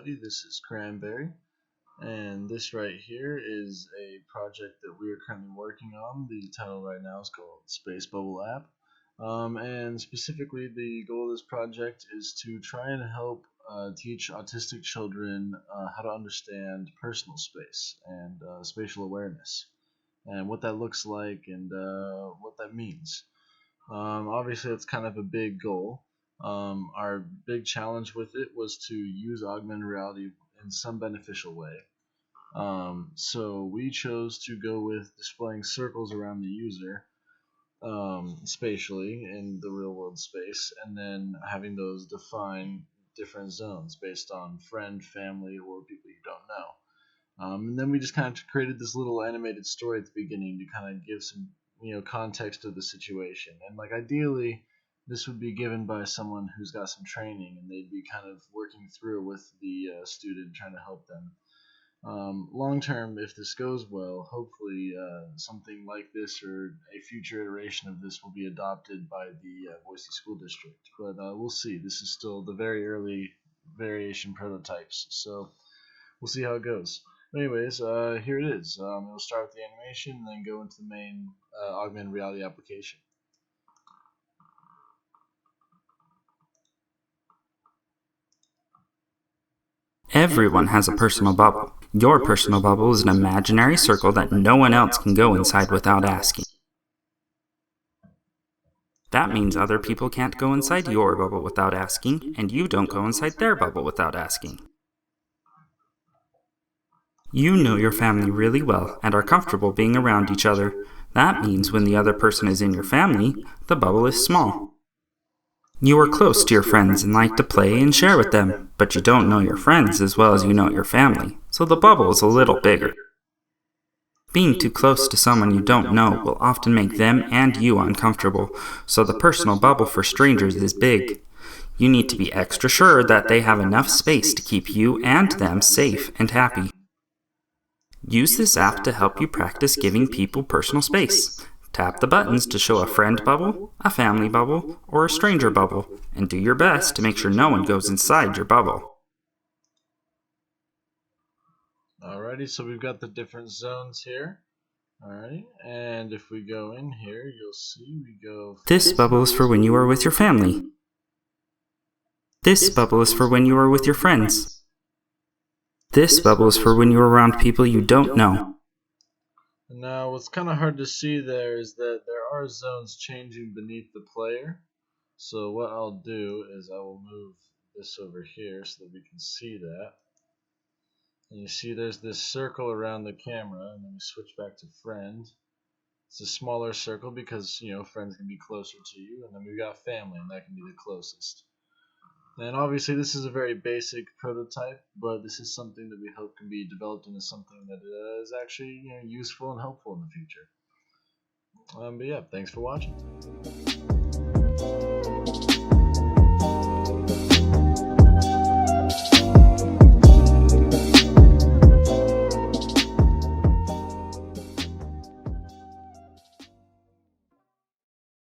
everybody. This is Cranberry, and this right here is a project that we are currently working on. The title right now is called Space Bubble App, and specifically the goal of this project is to try and help teach autistic children how to understand personal space and spatial awareness, and what that looks like and what that means. Obviously, it's kind of a big goal. Our big challenge with it was to use augmented reality in some beneficial way. So we chose to go with displaying circles around the user spatially in the real world space, and then having those define different zones based on friend, family, or people you don't know. And then we just kind of created this little animated story at the beginning to kind of give some context to the situation. And like ideally, this would be given by someone who's got some training, and they'd be kind of working through with the student, trying to help them. Long term, if this goes well, hopefully something like this or a future iteration of this will be adopted by the Boise School District. But we'll see. This is still the very early variation prototypes, so we'll see how it goes. Anyways, here it is. We'll start with the animation and then go into the main augmented reality application. Everyone has a personal bubble. Your personal bubble is an imaginary circle that no one else can go inside without asking. That means other people can't go inside your bubble without asking, and you don't go inside their bubble without asking. You know your family really well and are comfortable being around each other. That means when the other person is in your family, the bubble is small. You are close to your friends and like to play and share with them, but you don't know your friends as well as you know your family, so the bubble is a little bigger. Being too close to someone you don't know will often make them and you uncomfortable, so the personal bubble for strangers is big. You need to be extra sure that they have enough space to keep you and them safe and happy. Use this app to help you practice giving people personal space. Tap the buttons to show a friend bubble, a family bubble, or a stranger bubble, and do your best to make sure no one goes inside your bubble. Alrighty, so we've got the different zones here. Alright, and if we go in here, you'll see we go... This bubble is for when you are with your family. This bubble is for when you are with your friends. This bubble is for when you are around people you don't know. Now, what's kind of hard to see there is that there are zones changing beneath the player. So what I'll do is I will move this over here so that we can see that. And you see there's this circle around the camera, and then we switch back to friend. It's a smaller circle because, friends can be closer to you, and then we've got family, and that can be the closest. And obviously this is a very basic prototype, but this is something that we hope can be developed into something that is actually useful and helpful in the future. But yeah, thanks for watching.